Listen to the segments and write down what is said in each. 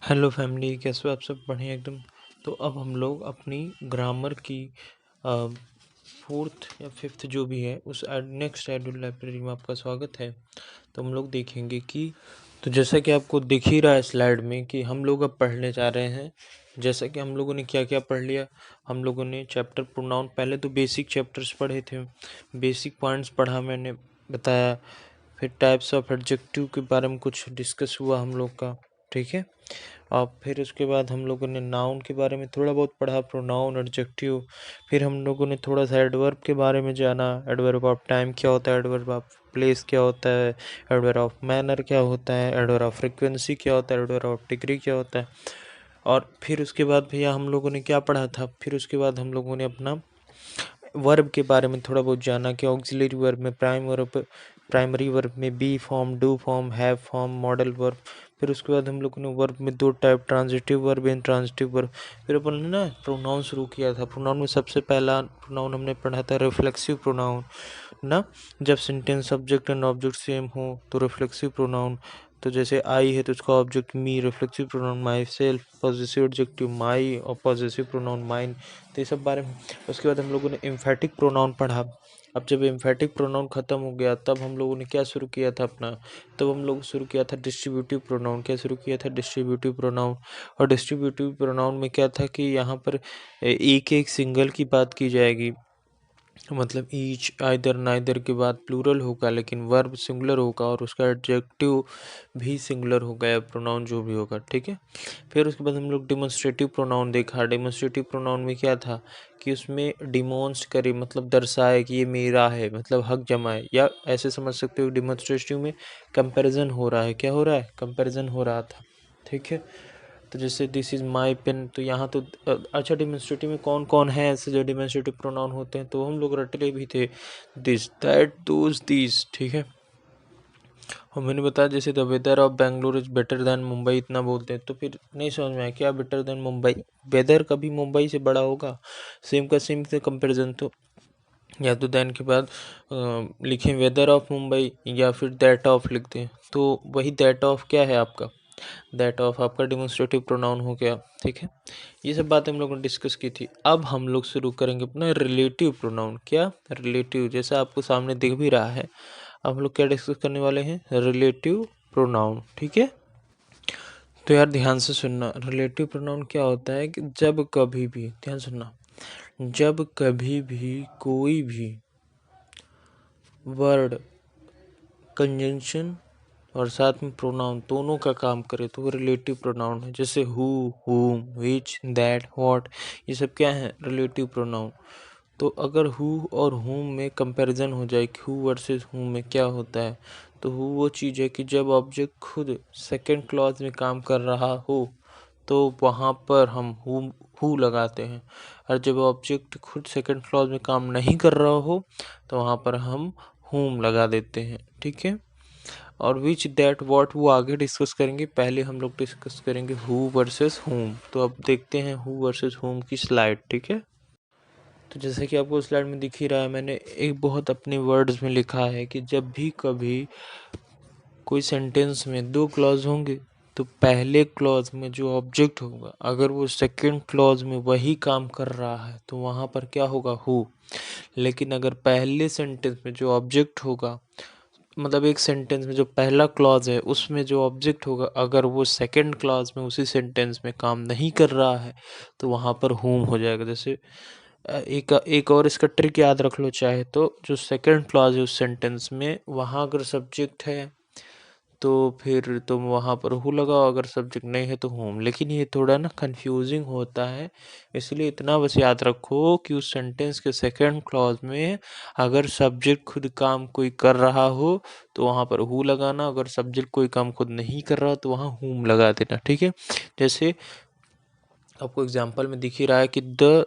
Hello family, कैसे हो आप सब? बढ़िया एकदम। तो अब हम लोग अपनी ग्रामर की फोर्थ या फिफ्थ जो भी है उस नेक्स्ट एडुल लाइब्रेरी में आपका स्वागत है। तो हम लोग देखेंगे कि तो जैसा कि आपको दिख ही रहा है स्लाइड में कि हम लोग अब पढ़ने जा रहे हैं। जैसा कि हम लोगों ने क्या क्या पढ़ लिया, हम लोगों ने चैप्टर प्रोनाउन, पहले तो बेसिक चैप्टर्स पढ़े थे, बेसिक पॉइंट्स पढ़ा, मैंने बताया। फिर टाइप्स ऑफ एडजेक्टिव के बारे में कुछ डिस्कस हुआ हम लोग का, ठीक है। और फिर उसके बाद हम लोगों ने नाउन के बारे में थोड़ा बहुत पढ़ा, प्रोनाउन, एडजेक्टिव। फिर हम लोगों ने थोड़ा सा एडवर्ब के बारे में जाना, एडवर्ब ऑफ टाइम क्या होता है, एडवर्ब ऑफ प्लेस क्या होता है, एडवर्ब ऑफ मैनर क्या होता है, एडवर्ब ऑफ फ्रिक्वेंसी क्या होता है, एडवर्ब ऑफ डिग्री क्या होता है। और फिर उसके बाद भैया हम लोगों ने क्या पढ़ा था, फिर उसके बाद हम लोगों ने अपना वर्ब के बारे में थोड़ा बहुत जाना कि ऑक्सिलरी वर्ब में प्राइमरी वर्ब में be form, do form, have form, modal verb. फिर उसके बाद हम लोगों ने वर्ब में दो type, transitive verb, intransitive verb. फिर अपन ने ना प्रोनाउन शुरू किया था। प्रोनाउन में सबसे पहला प्रोनाउन हमने पढ़ा था रिफ्लेक्सिव प्रोनाउन ना। जब sentence subject and object same हो तो रिफ्लेक्सिव प्रोनाउन। तो जैसे आई है तो उसका object me, reflexive pronoun myself, possessive adjective my और पॉजेसिव प्रोनाउन माइन। तो ये सब बारे में। उसके बाद हम लोगों ने एम्फेटिक प्रोनाउन पढ़ा। अब जब एम्फेटिक प्रोनाउन खत्म हो गया तब हम लोगों ने क्या शुरू किया था अपना, तब हम लोग शुरू किया था डिस्ट्रीब्यूटिव प्रोनाउन। क्या शुरू किया था? Distributive pronoun. और डिस्ट्रीब्यूटिव प्रोनाउन में क्या था कि यहाँ पर एक एक सिंगल की बात की जाएगी, मतलब ईच, आइदर, नाइदर के बाद प्लूरल होगा, लेकिन वर्ब सिंगुलर होगा और उसका एडजेक्टिव भी सिंगुलर होगा या प्रोनाउन जो भी होगा, ठीक है। फिर उसके बाद हम लोग डिमॉन्स्ट्रेटिव प्रोनाउन देखा। डिमॉन्स्ट्रेटिव प्रोनाउन में क्या था कि उसमें डिमॉन्स्ट करे, मतलब दर्शाए कि ये मेरा है, मतलब हक जमाए, या ऐसे समझ सकते हो डिमॉन्स्ट्रेटिव में कंपैरिजन हो रहा है। क्या हो रहा है? कंपैरिजन हो रहा था, ठीक है। तो जैसे दिस इज़ माई पेन, तो यहाँ तो अच्छा, डिमॉन्स्ट्रेटिव में कौन कौन है ऐसे जो डिमॉन्स्ट्रेटिव प्रोनाउन होते हैं, तो हम लोग रटले भी थे, दिस, दैट, दोज, दीज, ठीक है। और मैंने बताया जैसे the weather of Bengaluru is better than Mumbai, इतना बोलते हैं, तो फिर नहीं समझ में आया क्या बेटर देन मुंबई। वेदर कभी मुंबई से बड़ा होगा? सेम का सेम से कंपेरिजन। तो या तो देन के बाद लिखें वेदर ऑफ मुंबई, या फिर दैट ऑफ लिखते हैं, तो वही दैट ऑफ क्या है आपका, दैट ऑफ आपका डिमॉन्स्ट्रेटिव प्रोनाउन हो गया, ठीक है। ये सब बातें हम लोगों ने डिस्कस की थी। अब हम लोग शुरू करेंगे अपना रिलेटिव प्रोनाउन। क्या? रिलेटिव, जैसा आपको सामने दिख भी रहा है। अब हम लोग क्या डिस्कस करने वाले हैं? रिलेटिव प्रोनाउन, ठीक है। तो यार ध्यान से सुनना, रिलेटिव प्रोनाउन क्या होता है कि जब कभी भी, ध्यान सुनना, जब कभी भी कोई भी वर्ड कंजंक्शन और साथ में प्रोनाउन दोनों का काम करे तो वो रिलेटिव प्रोनाउन है। जैसे हु, हुम, विच, दैट, व्हाट, ये सब क्या है? Relative pronoun. तो अगर हु और हुम में कंपैरिजन हो जाए कि हु वर्सेस हुम में क्या होता है, तो हु वो चीज़ है कि जब ऑब्जेक्ट खुद सेकंड क्लॉज में काम कर रहा हो तो वहाँ पर हम हु लगाते हैं, और जब ऑब्जेक्ट खुद सेकंड क्लॉज में काम नहीं कर रहा हो तो वहाँ पर हम हुम लगा देते हैं, ठीक है। और विच, दैट, व्हाट वो आगे डिस्कस करेंगे, पहले हम लोग डिस्कस करेंगे हु वर्सेस हुम। तो अब देखते हैं हु वर्सेस हुम की स्लाइड, ठीक है। तो जैसे कि आपको स्लाइड में दिख ही रहा है, मैंने एक बहुत अपने वर्ड्स में लिखा है कि जब भी कभी कोई सेंटेंस में दो क्लॉज होंगे तो पहले क्लॉज में जो ऑब्जेक्ट होगा अगर वो सेकंड क्लॉज में वही काम कर रहा है तो वहाँ पर क्या होगा? हु। लेकिन अगर पहले सेंटेंस में जो ऑब्जेक्ट होगा, मतलब एक सेंटेंस में जो पहला क्लॉज है उसमें जो ऑब्जेक्ट होगा, अगर वो सेकंड क्लॉज में उसी सेंटेंस में काम नहीं कर रहा है तो वहाँ पर हुम हो जाएगा। जैसे एक एक और इसका ट्रिक याद रख लो चाहे तो, जो सेकंड क्लॉज है उस सेंटेंस में, वहाँ अगर सब्जेक्ट है तो फिर तुम वहाँ पर हु लगाओ, अगर सब्जेक्ट नहीं है तो होम। लेकिन ये थोड़ा ना कंफ्यूजिंग होता है, इसलिए इतना बस याद रखो कि उस सेंटेंस के सेकंड क्लॉज में अगर सब्जेक्ट खुद काम कोई कर रहा हो तो वहाँ पर हु लगाना, अगर सब्जेक्ट कोई काम खुद नहीं कर रहा तो वहाँ हुम लगा देना, ठीक है। जैसे आपको एग्जाम्पल में दिख ही रहा है कि the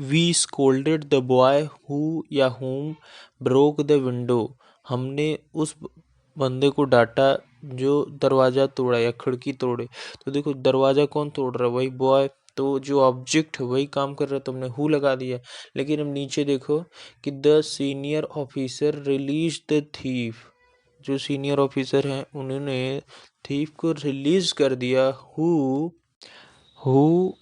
we scolded the boy who या हुम ब्रोक द विंडो, हमने उस बंदे को डांटा जो दरवाज़ा तोड़ा या खिड़की तोड़े। तो देखो दरवाज़ा कौन तोड़ रहा है? वही बॉय। तो जो ऑब्जेक्ट है वही काम कर रहा है, तो हमने हु लगा दिया। लेकिन अब नीचे देखो कि the senior officer release the thief, जो सीनियर ऑफिसर हैं उन्होंने थीफ को रिलीज कर दिया। हु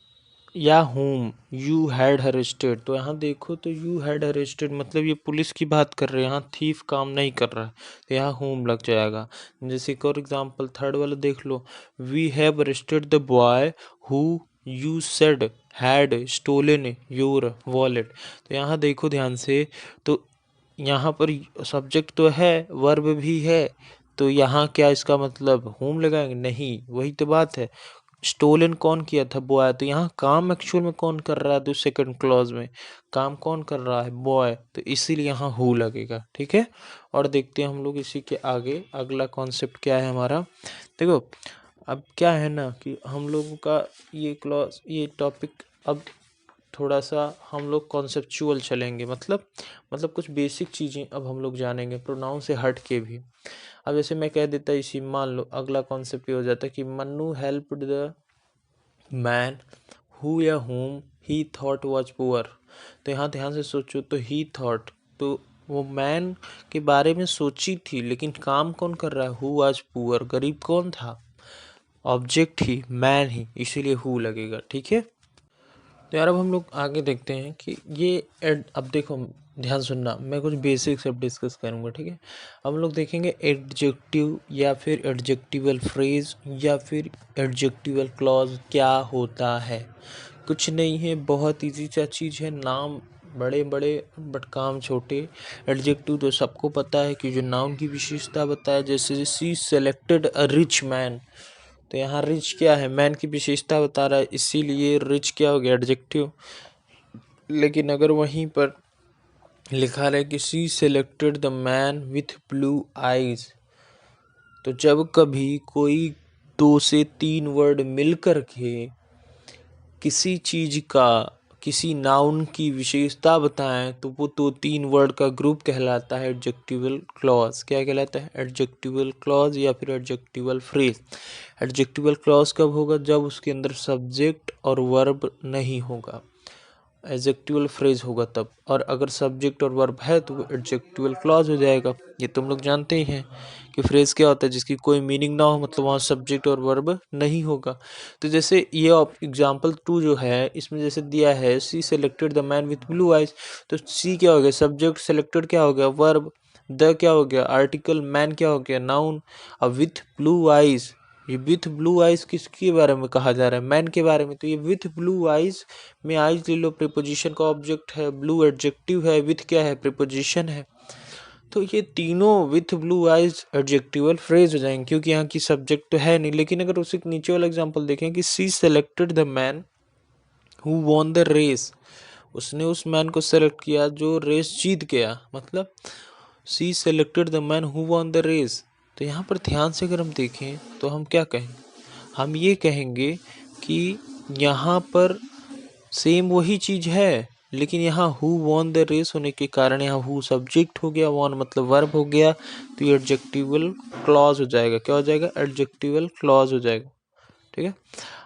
या whom यू हैड अरेस्टेड। तो यहाँ देखो तो यू हैड अरेस्टेड मतलब ये पुलिस की बात कर रहे हैं, यहाँ थीफ काम नहीं कर रहा है तो यहाँ whom लग जाएगा। जैसे एक और एग्जांपल थर्ड वाला देख लो, we have arrested the boy who you said had stolen your wallet. तो यहाँ देखो ध्यान से, तो यहाँ पर सब्जेक्ट तो है, वर्ब भी है, तो यहाँ क्या इसका मतलब whom लगाएंगे? नहीं, वही तो बात है। स्टोलन कौन किया था? बॉय। तो यहाँ काम एक्चुअल में कौन कर रहा है? तो सेकंड क्लॉज में काम कौन कर रहा है? बॉय। तो इसीलिए यहाँ हु लगेगा। ठीक है, और देखते हैं हम लोग इसी के आगे अगला कॉन्सेप्ट क्या है हमारा। देखो अब क्या है ना कि हम लोगों का ये क्लॉज, ये टॉपिक अब थोड़ा सा हम लोग कॉन्सेप्चुअल चलेंगे, मतलब कुछ बेसिक चीज़ें अब हम लोग जानेंगे प्रोनाउन से हट के भी। अब जैसे मैं कह देता इसी, मान लो अगला कॉन्सेप्ट ये हो जाता कि Mannu helped the man who या whom he thought was poor. तो यहाँ ध्यान से सोचो, तो ही थॉट, तो वो मैन के बारे में सोची थी, लेकिन काम कौन कर रहा है? Who was poor. गरीब कौन था? ऑब्जेक्ट ही, मैन ही, इसीलिए हु लगेगा। ठीक है, तो यार अब हम लोग आगे देखते हैं कि ये अब देखो ध्यान सुनना, मैं कुछ बेसिक्स अब डिस्कस करूंगा। ठीक है, अब हम लोग देखेंगे एडजेक्टिव या फिर एडजेक्टिवल फ्रेज या फिर एडजेक्टिवल क्लॉज क्या होता है। कुछ नहीं है, बहुत इजी सा चीज़ है, नाम बड़े बड़े बट काम छोटे। एडजेक्टिव तो सबको पता है कि जो नाउन की विशेषता बताया, जैसे सी सेलेक्टेड अ रिच मैन, तो यहाँ रिच क्या है? मैन की विशेषता बता रहा है, इसीलिए रिच क्या हो गया? एडजेक्टिव। लेकिन अगर वहीं पर लिखा रहे कि she selected the man with blue eyes, तो जब कभी कोई 2 से 3 वर्ड मिल कर के किसी चीज का, किसी नाउन की विशेषता बताएं, तो वो 2-3 वर्ड का ग्रुप कहलाता है एडजेक्टिवल क्लॉज। क्या कहलाता है? एडजेक्टिवल क्लॉज या फिर एडजेक्टिवल फ्रेज। एडजेक्टिवल क्लॉज कब होगा? जब उसके अंदर सब्जेक्ट और वर्ब नहीं होगा। एडजेक्टिवल फ्रेज होगा तब, और अगर सब्जेक्ट और वर्ब है तो वो एडजेक्टिवल क्लॉज हो जाएगा। ये तुम लोग जानते ही हैं कि फ्रेज क्या होता है, जिसकी कोई मीनिंग ना हो, मतलब वहाँ सब्जेक्ट और वर्ब नहीं होगा। तो जैसे ये एग्जाम्पल 2 जो है, इसमें जैसे दिया है she selected the man with blue eyes, तो सी क्या हो गया? सब्जेक्ट, सेलेक्टेड क्या हो गया? वर्ब, द क्या हो गया? आर्टिकल, मैन क्या हो गया? नाउन। अब विथ ब्लू आइज, ये विथ ब्लू आइज किसके बारे में कहा जा रहा है? मैन के बारे में। तो ये विथ ब्लू आइज में आइज ले लो, प्रीपोजिशन का ऑब्जेक्ट है, ब्लू एडजेक्टिव है, विथ क्या है? प्रीपोजिशन है। तो ये तीनों with blue eyes adjectival phrase हो जाएंगे, क्योंकि यहाँ की सब्जेक्ट तो है नहीं। लेकिन अगर उसी नीचे वाला एग्जांपल देखें कि she selected the man who won the race, उसने उस मैन को सेलेक्ट किया जो रेस जीत गया, मतलब she selected the man who won the race. तो यहाँ पर ध्यान से अगर हम देखें तो हम क्या कहेंगे? हम ये कहेंगे कि यहाँ पर सेम वही चीज है, लेकिन यहाँ हु वॉन द रेस होने के कारण यहाँ हु सब्जेक्ट हो गया, वॉन मतलब वर्ब हो गया, तो ये एडजेक्टिवल क्लॉज हो जाएगा। क्या हो जाएगा? एडजेक्टिवल क्लॉज हो जाएगा। ठीक है,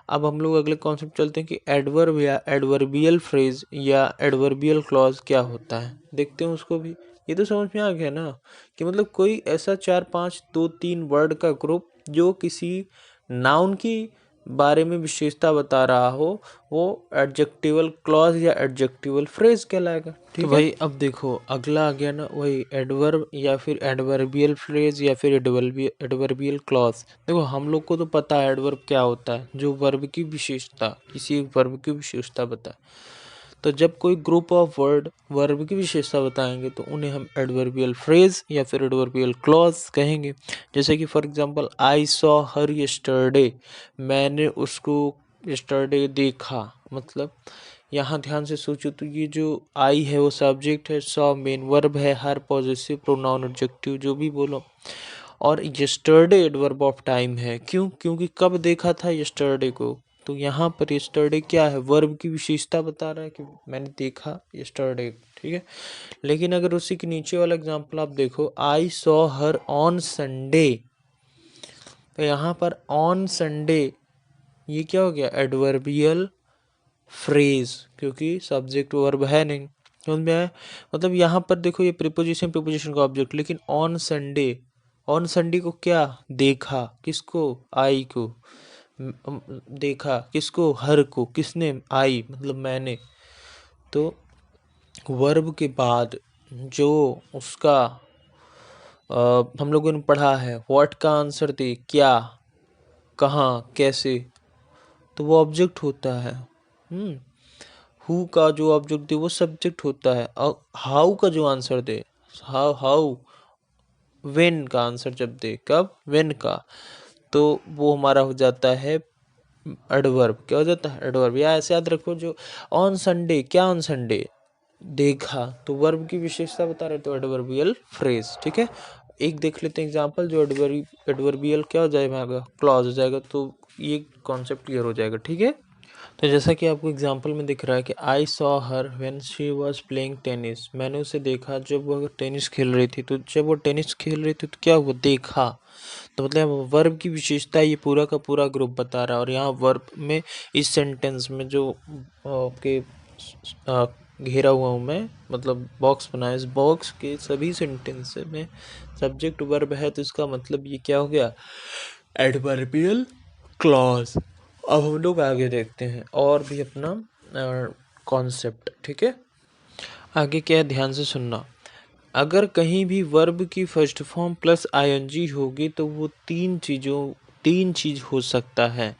अब हम लोग अगले कॉन्सेप्ट चलते हैं कि एडवर्ब या एडवर्बियल फ्रेज या एडवर्बियल क्लॉज क्या होता है। देखते हैं उसको भी। ये तो समझ में आ गया ना कि मतलब कोई ऐसा 4-5-2-3 वर्ड का ग्रुप जो किसी नाउन की बारे में विशेषता बता रहा हो, वो एडजेक्टिवल क्लॉज या एडजेक्टिवल फ्रेज कहलाएगा। ठीक है, भाई अब देखो अगला आ गया ना, वही एडवर्ब या फिर एडवर्बियल फ्रेज या फिर एडवर्बियल क्लॉज। देखो हम लोग को तो पता है एडवर्ब क्या होता है, जो वर्ब की विशेषता, किसी एक वर्ब की विशेषता बताए। तो जब कोई ग्रुप ऑफ वर्ड वर्ब की विशेषता बताएंगे तो उन्हें हम एडवर्बियल फ्रेज या फिर एडवर्बियल क्लॉज कहेंगे। जैसे कि for example I saw her yesterday, मैंने उसको यस्टरडे देखा, मतलब यहाँ ध्यान से सोचो तो ये जो आई है वो सब्जेक्ट है, सॉ मेन वर्ब है, हर पॉजेसिव प्रोनाउन एडजेक्टिव जो भी बोलो, और यस्टरडे एडवर्ब ऑफ टाइम है। क्यों? क्योंकि कब देखा था यस्टरडे को। तो यहाँ पर यस्टरडे क्या है? वर्ब की विशेषता बता रहा है कि मैंने देखा यस्टरडे। ठीक है, लेकिन अगर उसी के नीचे वाला एग्जांपल आप देखो, I saw her on Sunday, तो यहाँ पर ऑन संडे ये क्या हो गया? एडवर्बियल फ्रेज, क्योंकि सब्जेक्ट वर्ब है नहीं। समझ में आया? मतलब यहाँ पर देखो ये प्रीपोजिशन का ऑब्जेक्ट, लेकिन ऑन संडे ऑन संडे को क्या देखा, किसको, आई को, देखा किसको, हर को, किसने, आई मतलब मैंने। तो वर्ब के बाद जो उसका हम लोगों ने पढ़ा है व्हाट का आंसर दे, क्या, कहाँ, कैसे, तो वो ऑब्जेक्ट होता है। हु का जो ऑब्जेक्ट दे वो सब्जेक्ट होता है। और हाउ का जो answer they, how how, when का आंसर जब दे, कब, व्हेन का, तो वो हमारा हो जाता है एडवर्ब। क्या हो जाता है, एडवर्ब। या ऐसे याद रखो, जो ऑन संडे, क्या ऑन संडे, देखा, तो वर्ब की विशेषता बता रहे तो एडवर्बियल फ्रेज। ठीक है, एक देख लेते हैं एग्जांपल, जो एडवर्बियल क्या हो जाएगा, क्लॉज हो जाएगा। तो ये कॉन्सेप्ट क्लियर हो जाएगा। ठीक है, तो जैसा कि आपको एग्जांपल में दिख रहा है कि I saw her when she was playing tennis, मैंने उसे देखा जब वो टेनिस खेल रही थी। तो जब वो टेनिस खेल रही थी तो क्या हुआ, देखा। तो मतलब वर्ब की विशेषता ये पूरा का पूरा ग्रुप बता रहा है। और यहाँ वर्ब में इस सेंटेंस में जो आपके घेरा हुआ हूँ मैं, मतलब बॉक्स बनाया, इस बॉक्स के सभी सेंटेंस में सब्जेक्ट वर्ब है, तो इसका मतलब ये क्या हो गया, एडवर्बियल क्लॉज। अब हम लोग आगे देखते हैं और भी अपना कॉन्सेप्ट। ठीक है, आगे क्या है, ध्यान से सुनना। अगर कहीं भी वर्ब की फर्स्ट फॉर्म प्लस आईएनजी होगी तो वो तीन चीज हो सकता है।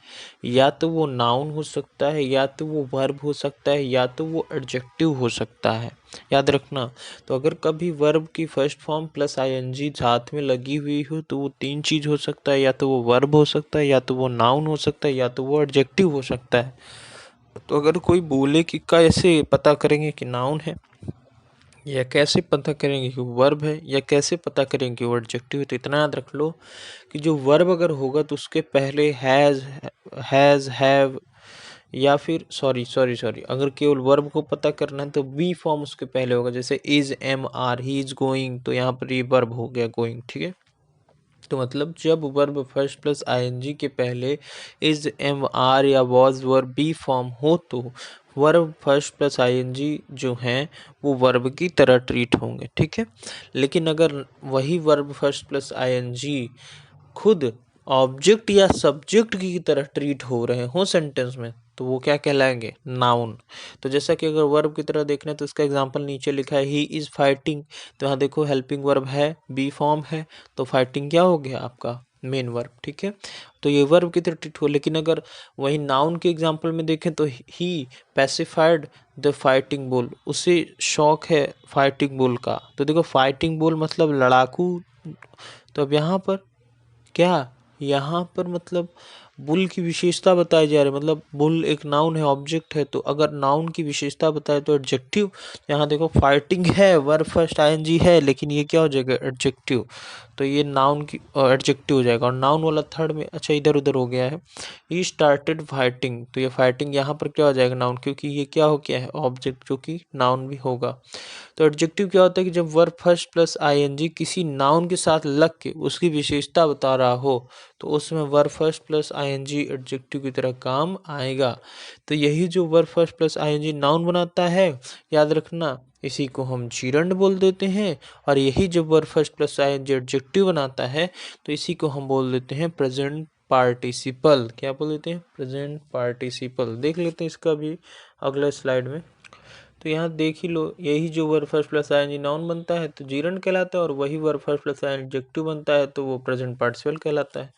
या तो वो नाउन हो सकता है, या तो वो वर्ब हो सकता है, या तो वो एडजेक्टिव हो सकता है। याद रखना। तो अगर कभी वर्ब की फर्स्ट फॉर्म प्लस आईएनजी साथ में लगी हुई हो तो वो तीन चीज हो सकता है। या तो वो वर्ब हो सकता है, या तो वो नाउन हो सकता है, या तो वो एडजेक्टिव हो सकता है। तो अगर कोई बोले कि कैसे पता करेंगे कि नाउन है, या कैसे पता करेंगे कि वो वर्ब है, या कैसे पता करेंगे कि वो एडजेक्टिव है, तो इतना याद रख लो कि जो वर्ब अगर होगा तो उसके पहले हैज, हैव, या फिर सॉरी, अगर केवल वर्ब को पता करना है तो बी फॉर्म उसके पहले होगा। जैसे is, am, are, he is going, तो यहाँ पर ये वर्ब हो गया गोइंग। ठीक है, तो मतलब जब वर्ब फर्स्ट प्लस आईएनजी के पहले इज, एम, आर या वॉज वर्ब बी फॉर्म हो तो वर्ब फर्स्ट प्लस आईएनजी जो हैं वो वर्ब की तरह ट्रीट होंगे। ठीक है, लेकिन अगर वही वर्ब फर्स्ट प्लस आईएनजी खुद ऑब्जेक्ट या सब्जेक्ट की तरह ट्रीट हो रहे हो सेंटेंस में तो वो क्या कहलाएंगे, नाउन। तो जैसा कि अगर वर्ब की तरह देखना है तो इसका एग्जांपल नीचे लिखा है, ही इज फाइटिंग, तो यहाँ देखो हेल्पिंग वर्ब है, बी फॉर्म है, तो फाइटिंग क्या हो गया आपका मेन वर्ब। ठीक है, तो ये वर्ब की तरह ट्रीट हो। लेकिन अगर वही नाउन के एग्जांपल में देखें तो ही पैसिफाइड द फाइटिंग बुल, उसे शौक है फाइटिंग बुल का। तो देखो फाइटिंग बुल मतलब लड़ाकू। तो अब यहाँ पर क्या, यहाँ पर मतलब बुल की विशेषता बताई जा रही है, मतलब बुल एक नाउन है, ऑब्जेक्ट है। तो अगर नाउन की विशेषता बताए तो एडजेक्टिव। यहाँ देखो फाइटिंग है, वर्ब फर्स्ट आईएनजी है, लेकिन ये क्या हो जाएगा, एडजेक्टिव। तो ये नाउन की एडजेक्टिव हो जाएगा। और नाउन वाला थर्ड में, अच्छा इधर उधर हो गया है, ही स्टार्टेड फाइटिंग, तो ये फाइटिंग यहाँ पर क्या हो जाएगा, नाउन, क्योंकि ये क्या हो गया है, ऑब्जेक्ट, जो कि नाउन भी होगा। तो एडजेक्टिव क्या होता है कि जब वर्ब फर्स्ट प्लस आईएनजी किसी नाउन के साथ लग के उसकी विशेषता बता रहा हो तो उसमें verb first plus ING adjective की तरह काम आएगा। तो यही जो verb first plus ING noun बनाता है, याद रखना, इसी को हम जीरंड बोल देते हैं। और यही जब verb first plus ING adjective बनाता है तो इसी को हम बोल देते हैं प्रेजेंट पार्टिसिपल। क्या बोल देते हैं, प्रेजेंट पार्टिसिपल। देख लेते हैं इसका भी अगले स्लाइड में। तो यहाँ देख ही लो, यही जो verb first plus ING noun बनता है तो जीरंड कहलाता है, और वही verb first plus ING adjective बनता है तो वो प्रेजेंट पार्टिसिपल कहलाता है।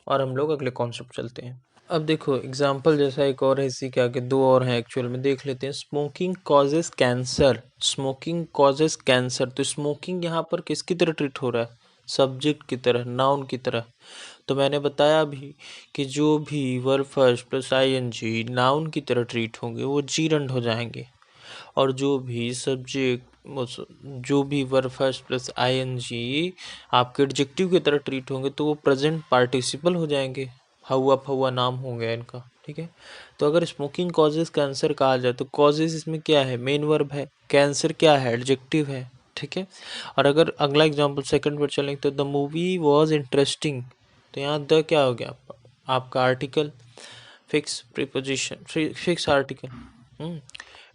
और हम लोग अगले कॉन्सेप्ट चलते हैं। अब देखो एग्जाम्पल जैसा एक और है, इसी के आगे दो और हैं एक्चुअल में, देख लेते हैं। Smoking causes cancer, smoking causes cancer. तो स्मोकिंग यहाँ पर किसकी तरह ट्रीट हो रहा है, सब्जेक्ट की तरह, नाउन की तरह। तो मैंने बताया भी कि जो भी verb first plus ING noun की तरह ट्रीट होंगे वो जीरंड हो जाएंगे। और जो भी सब्जेक्ट, जो भी वर्ब फर्स्ट प्लस आईएनजी आपके एडजेक्टिव की तरह ट्रीट होंगे तो वो प्रेजेंट पार्टिसिपल हो जाएंगे, हवा फवा नाम हो गया इनका। ठीक है, तो अगर स्मोकिंग कॉजेज कैंसर कहा जाए तो कॉजेज इसमें क्या है, मेन वर्ब है, कैंसर क्या है, एडजेक्टिव है। ठीक है, और अगर अगला एग्जांपल सेकंड पर चलेंगे तो द मूवी वॉज इंटरेस्टिंग, तो यहाँ द क्या हो गया आपका article, fix preposition, fix article,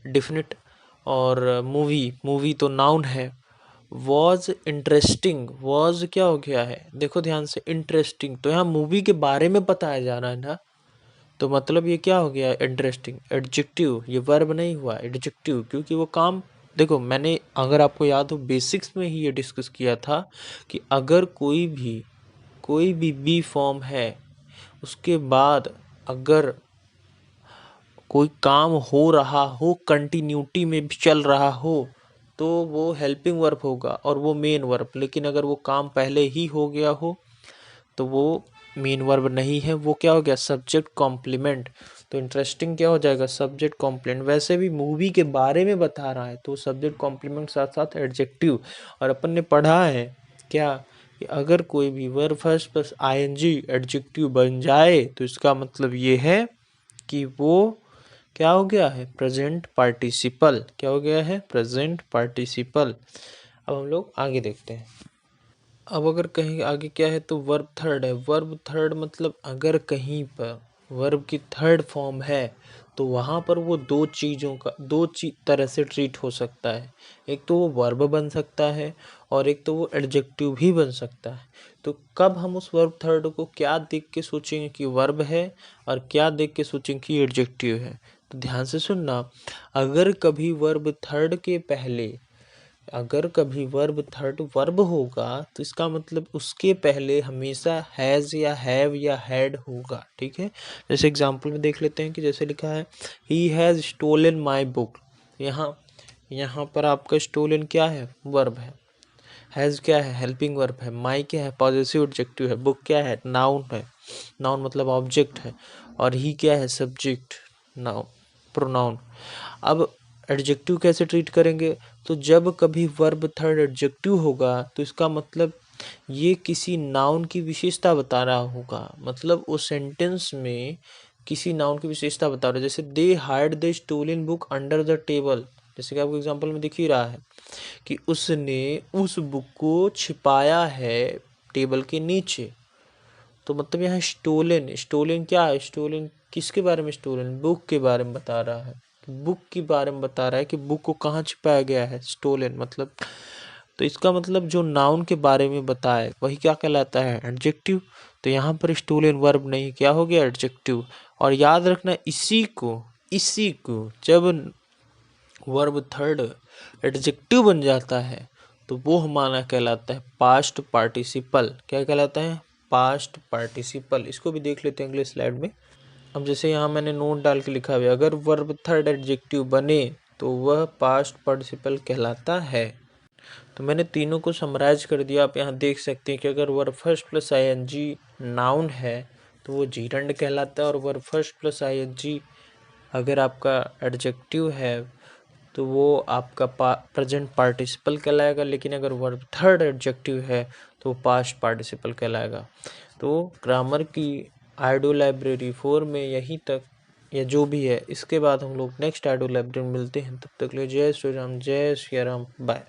definite. और मूवी, मूवी तो नाउन है, वॉज इंटरेस्टिंग, वॉज क्या हो गया है, देखो ध्यान से, इंटरेस्टिंग, तो यहाँ मूवी के बारे में बताया जा रहा है ना, तो मतलब ये क्या हो गया, इंटरेस्टिंग, एडजेक्टिव, ये वर्ब नहीं हुआ, एडजेक्टिव, क्योंकि वो काम, देखो मैंने, अगर आपको याद हो बेसिक्स में ही ये डिस्कस किया था कि अगर कोई भी बी फॉर्म है, उसके बाद अगर कोई काम हो रहा हो, कंटिन्यूटी में भी चल रहा हो, तो वो हेल्पिंग वर्ब होगा और वो मेन वर्ब। लेकिन अगर वो काम पहले ही हो गया हो तो वो मेन वर्ब नहीं है, वो क्या हो गया, सब्जेक्ट कॉम्प्लीमेंट। तो इंटरेस्टिंग क्या हो जाएगा, सब्जेक्ट कॉम्प्लीमेंट। वैसे भी मूवी के बारे में बता रहा है तो सब्जेक्ट कॉम्प्लीमेंट साथ साथ एडजेक्टिव। और अपन ने पढ़ा है क्या, कि अगर कोई भी verb first plus ING adjective बन जाए तो इसका मतलब ये है कि वो क्या हो गया है, प्रेजेंट पार्टिसिपल। क्या हो गया है, प्रेजेंट पार्टिसिपल। अब हम लोग आगे देखते हैं। अब अगर कहीं आगे क्या है तो वर्ब थर्ड है। वर्ब थर्ड मतलब अगर कहीं पर वर्ब की थर्ड फॉर्म है तो वहाँ पर वो दो चीज़ों का तरह से ट्रीट हो सकता है। एक तो वो वर्ब बन सकता है और एक तो वो एडजेक्टिव भी बन सकता है। तो कब हम उस वर्ब थर्ड को क्या देख के सोचेंगे कि वर्ब है और क्या देख के सोचेंगे कि एडजेक्टिव है, तो ध्यान से सुनना। अगर कभी वर्ब थर्ड के पहले, अगर कभी वर्ब थर्ड वर्ब होगा तो इसका मतलब उसके पहले हमेशा हैज़ या हैव या हैड होगा। ठीक है, जैसे एग्जांपल में देख लेते हैं कि जैसे लिखा है he has stolen my book. यहाँ यहाँ पर आपका स्टोलन क्या है, वर्ब है। हैज़ क्या है, हेल्पिंग वर्ब है। माई क्या है, पॉजेसिव एडजेक्टिव है। बुक क्या है, नाउन है, नाउन मतलब ऑब्जेक्ट है। और ही क्या है, सब्जेक्ट, नाउन, प्रोनाउन। अब एडजेक्टिव कैसे ट्रीट करेंगे, तो जब कभी वर्ब थर्ड एडजेक्टिव होगा तो इसका मतलब ये किसी नाउन की विशेषता बता रहा होगा। मतलब उस सेंटेंस में किसी नाउन की विशेषता बता रहा है। जैसे they hid the stolen book under the table, जैसे कि आपको एग्जांपल में दिख ही रहा है कि उसने उस बुक को छिपाया है टेबल के नीचे। तो मतलब यहाँ स्टोलन, स्टोलन क्या है, स्टोलन किसके बारे में, स्टोलन बुक के बारे में बता रहा है। बुक के बारे में बता रहा है कि बुक को कहाँ छिपाया गया है, स्टोलन मतलब। तो इसका मतलब जो नाउन के बारे में बताए वही क्या कहलाता है, एडजेक्टिव। तो यहाँ पर स्टोलन वर्ब नहीं, क्या हो गया, एडजेक्टिव। और याद रखना इसी को जब वर्ब थर्ड एडजेक्टिव बन जाता है तो वो हमारा कहलाता है पास्ट पार्टिसिपल। क्या कहलाता है, पास्ट पार्टिसिपल। इसको भी देख लेते हैं अगले स्लाइड में। अब जैसे यहाँ मैंने नोट डाल के लिखा हुआ है, अगर वर्ब थर्ड एडजेक्टिव बने तो वह पास्ट पार्टिसिपल कहलाता है। तो मैंने तीनों को समराइज कर दिया। आप यहाँ देख सकते हैं कि अगर verb first plus ING noun है तो वो जीरंड कहलाता है, और वर्ब फर्स्ट प्लस आईएनजी अगर आपका एडजेक्टिव है तो वो आपका प्रेजेंट पार्टिसिपल कहलाएगा। लेकिन अगर वर्ब थर्ड एडजेक्टिव है तो वो पास्ट पार्टिसिपल कहलाएगा। तो ग्रामर की आइडियो लाइब्रेरी 4 में यहीं तक, या जो भी है, इसके बाद हम लोग नेक्स्ट आइडियो लाइब्रेरी में मिलते हैं। तब तक के लिए जय श्री राम, जय श्री राम, बाय।